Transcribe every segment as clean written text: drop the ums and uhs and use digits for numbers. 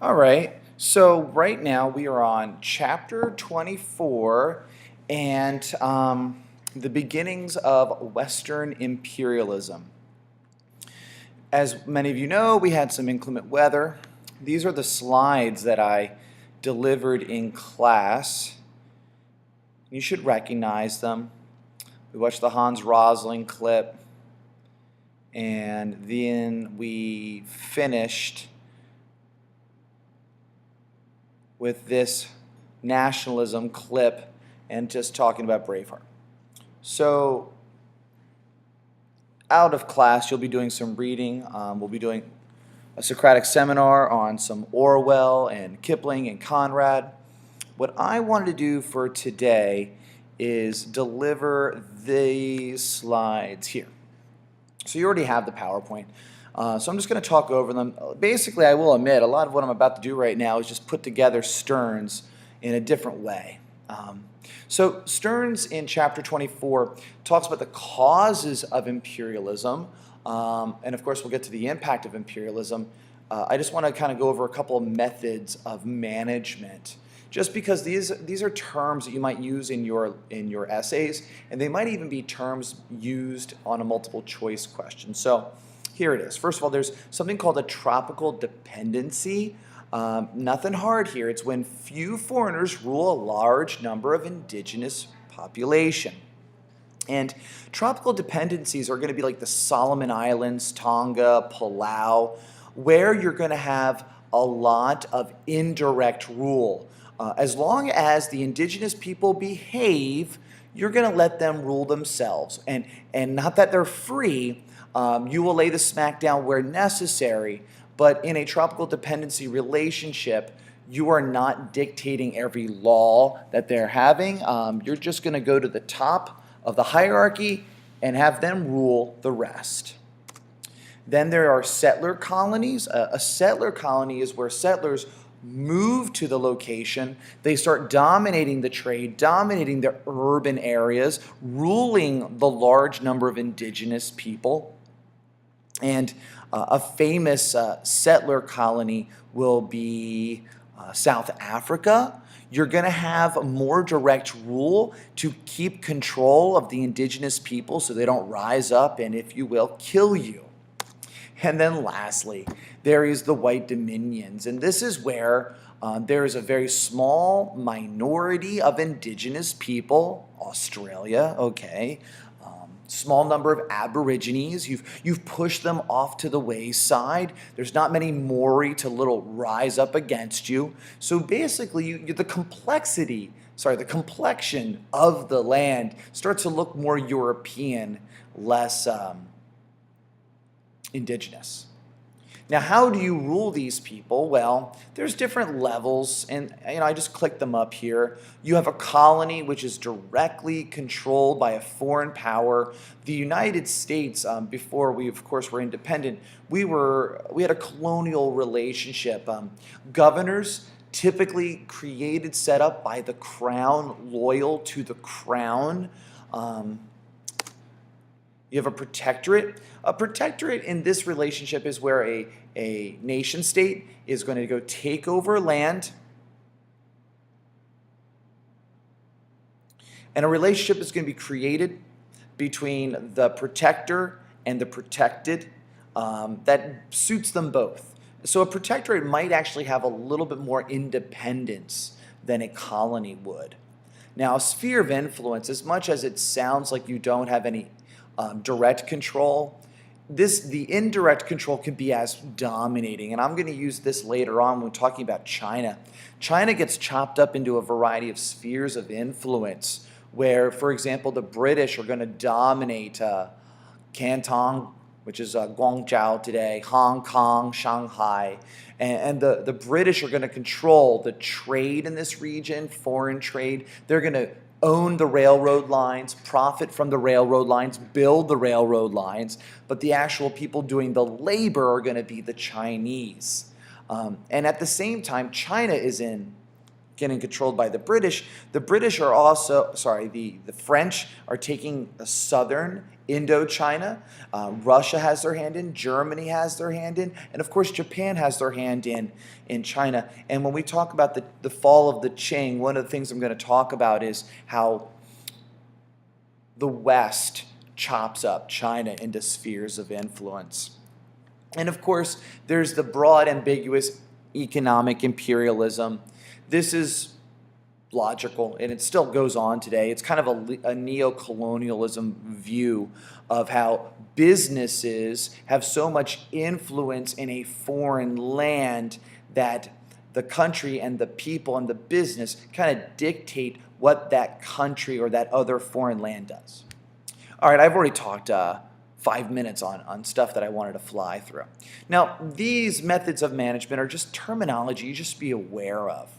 All right, so right now we are on chapter 24 and the beginnings of Western imperialism. As many of you know, we had some inclement weather. These are the slides that I delivered in class. You should recognize them. We watched the Hans Rosling clip, and then we finished with this nationalism clip and just talking about Braveheart. So out of class, you'll be doing some reading. We'll be doing a Socratic seminar on some Orwell and Kipling and Conrad. What I wanted to do for today is deliver these slides here. So you already have the PowerPoint. So I'm just going to talk over them. Basically, I will admit, a lot of what I'm about to do right now is just put together Stearns in a different way. So Stearns in chapter 24 talks about the causes of imperialism, and of course we'll get to the impact of imperialism. I just want to kind of go over a couple of methods of management, just because these are terms that you might use in your essays, and they might even be terms used on a multiple choice question. So here it is. First of all, there's something called a tropical dependency. Nothing hard here. It's when few foreigners rule a large number of indigenous population. And tropical dependencies are going to be like the Solomon Islands, Tonga, Palau, where you're going to have a lot of indirect rule. As long as the indigenous people behave, you're going to let them rule themselves. And not that they're free, you will lay the smack down where necessary, but in a tropical dependency relationship, you are not dictating every law that they're having. You're just going to go to the top of the hierarchy and have them rule the rest. Then there are settler colonies. A settler colony is where settlers move to the location. They start dominating the trade, dominating the urban areas, ruling the large number of indigenous people. And a famous settler colony will be South Africa. You're going to have more direct rule to keep control of the indigenous people so they don't rise up and, if you will, kill you. And then lastly, there is the white dominions. And this is where there is a very small minority of indigenous people, Australia, okay, small number of aborigines. You've pushed them off to the wayside. There's not many Maori to little rise up against you. So basically, the complexion of the land starts to look more European, less indigenous. Now, how do you rule these people? Well, there's different levels, and I just clicked them up here. You have a colony which is directly controlled by a foreign power. The United States, before we, of course, were independent, we had a colonial relationship. Governors typically created, set up by the crown, loyal to the crown. You have a protectorate. A protectorate in this relationship is where a nation state is going to go take over land, and a relationship is going to be created between the protector and the protected that suits them both. So a protectorate might actually have a little bit more independence than a colony would. Now, a sphere of influence, as much as it sounds like you don't have any direct control, the indirect control can be as dominating, and I'm going to use this later on when talking about China. China gets chopped up into a variety of spheres of influence where, for example, the British are going to dominate Canton, which is Guangzhou today, Hong Kong, Shanghai, and the British are going to control the trade in this region, foreign trade. They're going to own the railroad lines, profit from the railroad lines, build the railroad lines, but the actual people doing the labor are going to be the Chinese. And at the same time, China is getting controlled by the British. The British are also, the French are taking the southern Indochina. Russia has their hand in, Germany has their hand in, and of course Japan has their hand in China. And when we talk about the fall of the Qing, one of the things I'm going to talk about is how the West chops up China into spheres of influence. And of course, there's the broad, ambiguous economic imperialism. This is logical, and it still goes on today. It's kind of a neo-colonialism view of how businesses have so much influence in a foreign land that the country and the people and the business kind of dictate what that country or that other foreign land does. All right, I've already talked 5 minutes on stuff that I wanted to fly through. Now, these methods of management are just terminology you just be aware of.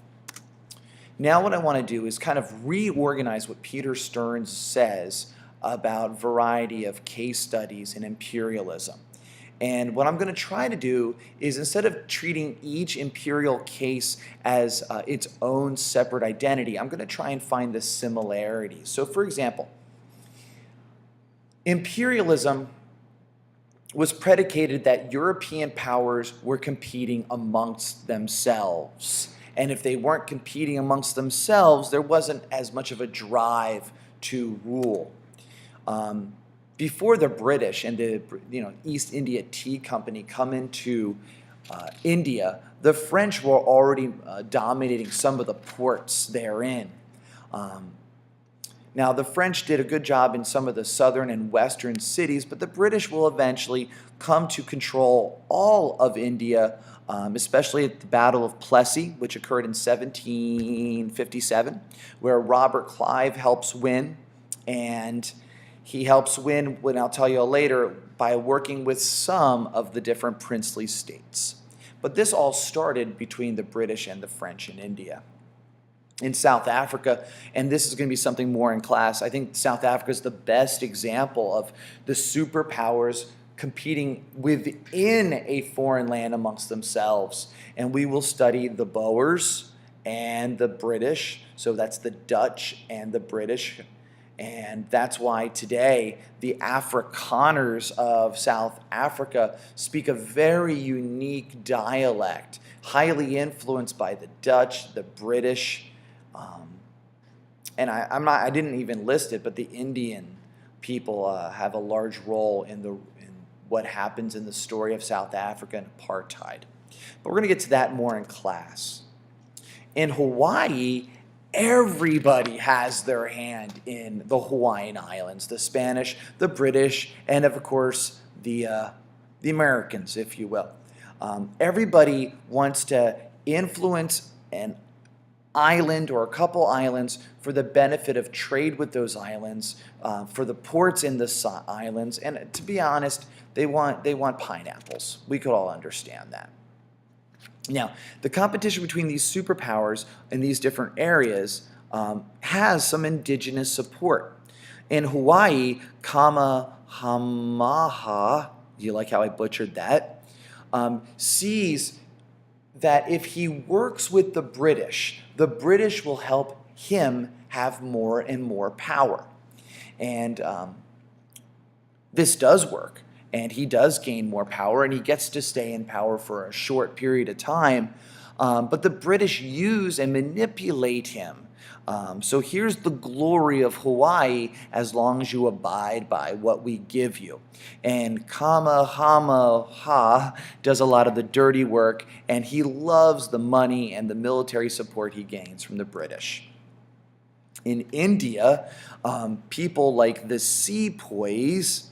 Now what I want to do is kind of reorganize what Peter Stearns says about variety of case studies in imperialism. And what I'm going to try to do is, instead of treating each imperial case as its own separate identity, I'm going to try and find the similarities. So for example, imperialism was predicated that European powers were competing amongst themselves. And if they weren't competing amongst themselves, there wasn't as much of a drive to rule. Before the British and the East India Tea Company come into India, the French were already dominating some of the ports therein. Now, the French did a good job in some of the southern and western cities, but the British will eventually come to control all of India, especially at the Battle of Plessy, which occurred in 1757, where Robert Clive helps win. And he helps win, and I'll tell you later, by working with some of the different princely states. But this all started between the British and the French in India. In South Africa, and this is going to be something more in class, I think South Africa is the best example of the superpowers competing within a foreign land amongst themselves. And we will study the Boers and the British, so that's the Dutch and the British. And that's why today the Afrikaners of South Africa speak a very unique dialect, highly influenced by the Dutch, the British, and I didn't even list it, but the Indian people have a large role in what happens in the story of South Africa and apartheid. But we're going to get to that more in class. In Hawaii, everybody has their hand in the Hawaiian Islands, the Spanish, the British, and of course the Americans, if you will. Everybody wants to influence an island or a couple islands for the benefit of trade with those islands, for the ports in the islands, and to be honest, they want pineapples. We could all understand that. Now, the competition between these superpowers in these different areas has some indigenous support. In Hawaii, Kamehameha, do you like how I butchered that, sees that if he works with the British will help him have more and more power. And this does work. And he does gain more power, and he gets to stay in power for a short period of time. But the British use and manipulate him. So here's the glory of Hawaii as long as you abide by what we give you. And Kamehameha does a lot of the dirty work, and he loves the money and the military support he gains from the British. In India, people like the Sepoys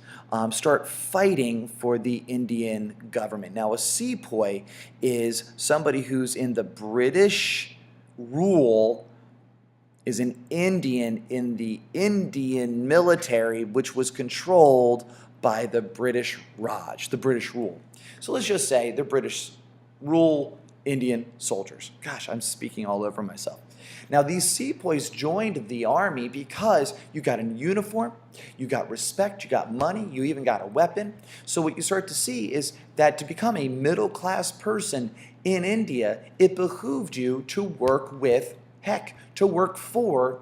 start fighting for the Indian government. Now, a Sepoy is somebody who's in the British rule, is an Indian in the Indian military, which was controlled by the British Raj, the British rule. So let's just say the British rule Indian soldiers. Gosh, I'm speaking all over myself. Now, these Sepoys joined the army because you got a uniform, you got respect, you got money, you even got a weapon. So what you start to see is that to become a middle-class person in India, it behooved you to work with, to work for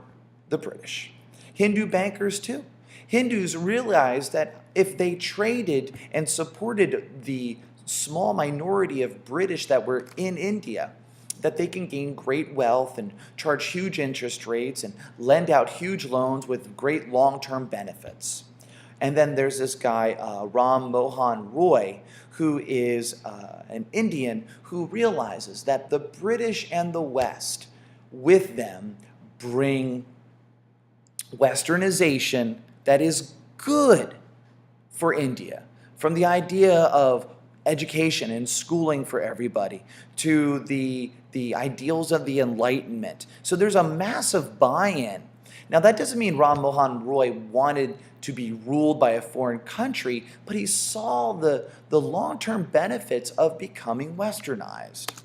the British. Hindu bankers too. Hindus realized that if they traded and supported the small minority of British that were in India, that they can gain great wealth and charge huge interest rates and lend out huge loans with great long-term benefits. And then there's this guy, Ram Mohan Roy, who is an Indian who realizes that the British and the West with them bring Westernization that is good for India, from the idea of education and schooling for everybody to the ideals of the Enlightenment. So there's a massive buy-in. Now that doesn't mean Ram Mohan Roy wanted to be ruled by a foreign country, but he saw the long-term benefits of becoming Westernized.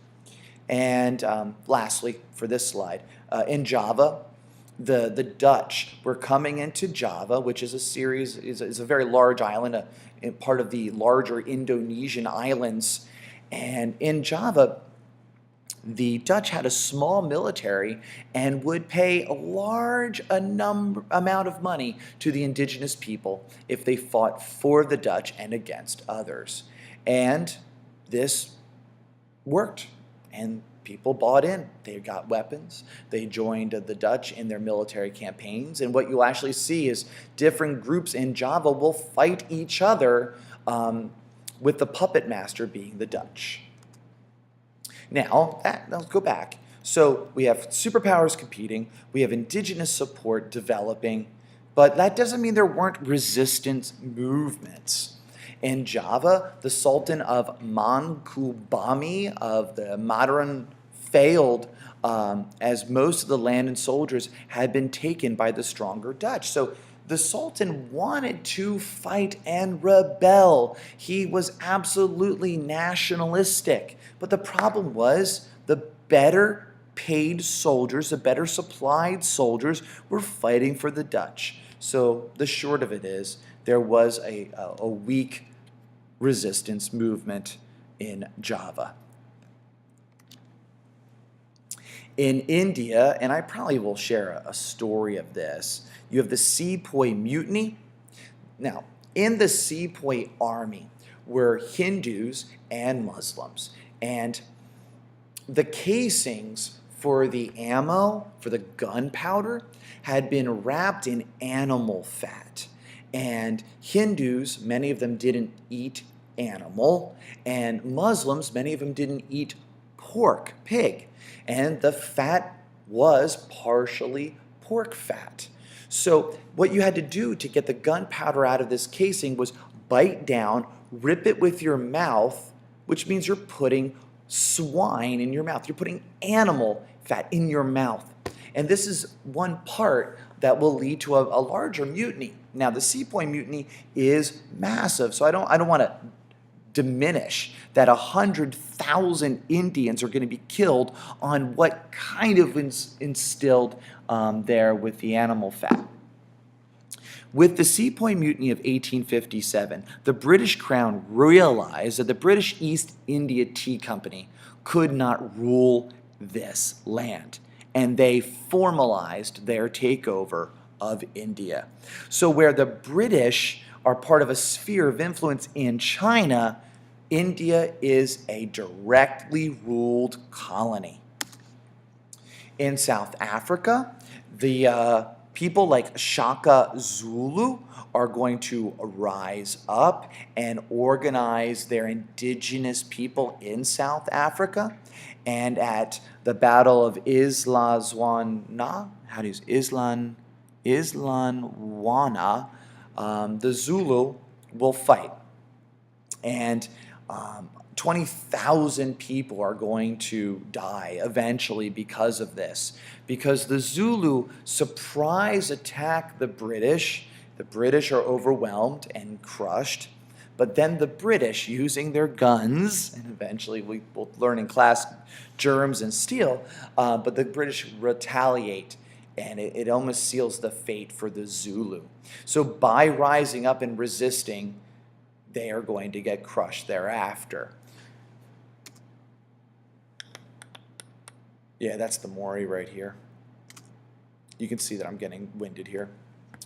And lastly, for this slide, in Java, the Dutch were coming into Java, which is a very large island, part of the larger Indonesian islands. And in Java, the Dutch had a small military and would pay a large amount of money to the indigenous people if they fought for the Dutch and against others. And this worked, and people bought in. They got weapons. They joined the Dutch in their military campaigns. And what you'll actually see is different groups in Java will fight each other, with the puppet master being the Dutch. Now, let's go back. So we have superpowers competing. We have indigenous support developing. But that doesn't mean there weren't resistance movements. In Java, the Sultan of Mangkubumi of the Madaran failed, as most of the land and soldiers had been taken by the stronger Dutch. So the Sultan wanted to fight and rebel. He was absolutely nationalistic. But the problem was the better paid soldiers, the better supplied soldiers were fighting for the Dutch. So the short of it is there was a weak resistance movement in Java. In India, and I probably will share a story of this, you have the Sepoy mutiny. Now, in the Sepoy army were Hindus and Muslims, and the casings for the ammo, for the gunpowder, had been wrapped in animal fat. And Hindus, many of them didn't eat animal, and Muslims, many of them didn't eat pork, pig. And the fat was partially pork fat. So what you had to do to get the gunpowder out of this casing was bite down, rip it with your mouth, which means you're putting swine in your mouth. You're putting animal fat in your mouth. And this is one part that will lead to a larger mutiny. Now, the Sepoy mutiny is massive, so I don't want to diminish that 100,000 Indians are going to be killed on what kind of instilled there with the animal fat. With the Sepoy Mutiny of 1857, the British Crown realized that the British East India Tea Company could not rule this land, and they formalized their takeover of India. So where the British are part of a sphere of influence in China, India is a directly ruled colony. In South Africa, the people like Shaka Zulu are going to rise up and organize their indigenous people in South Africa. And at the Battle of Islandwana, the Zulu will fight. And 20,000 people are going to die eventually because of this. Because the Zulu surprise attack the British. The British are overwhelmed and crushed. But then the British, using their guns, and eventually we will learn in class germs and steel, but the British retaliate, and it almost seals the fate for the Zulu. So by rising up and resisting, they are going to get crushed thereafter. Yeah, that's the Maori right here. You can see that I'm getting winded here.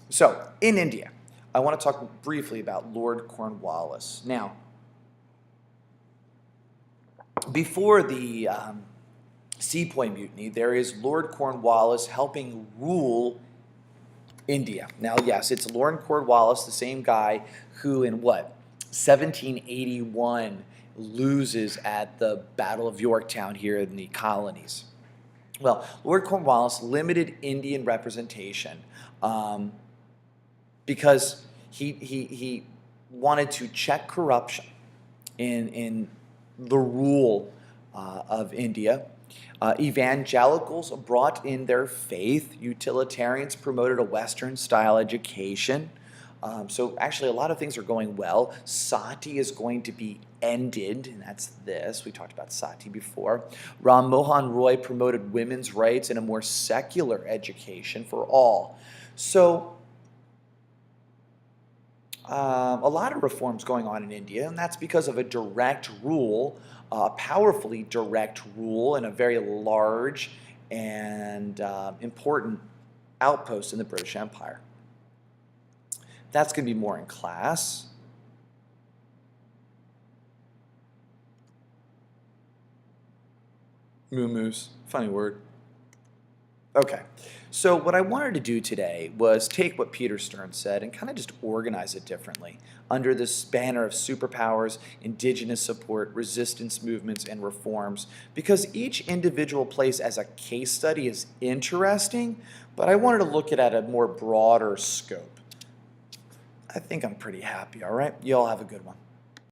So, in India, I want to talk briefly about Lord Cornwallis. Now, before the Sepoy mutiny, there is Lord Cornwallis helping rule India. Now, yes, it's Lord Cornwallis, the same guy who in 1781 loses at the Battle of Yorktown here in the colonies. Well, Lord Cornwallis limited Indian representation because he wanted to check corruption in the rule of India. Evangelicals brought in their faith. Utilitarians promoted a Western-style education. So actually a lot of things are going well. Sati is going to be ended, and that's this. We talked about Sati before. Ram Mohan Roy promoted women's rights and a more secular education for all. So a lot of reforms going on in India, and that's because of a direct rule, a powerfully direct rule in a very large and important outpost in the British Empire. That's going to be more in class. Moo-moos, funny word. Okay, so what I wanted to do today was take what Peter Stern said and kind of just organize it differently under this banner of superpowers, indigenous support, resistance movements, and reforms, because each individual place as a case study is interesting, but I wanted to look at a more broader scope. I think I'm pretty happy, all right? You all have a good one.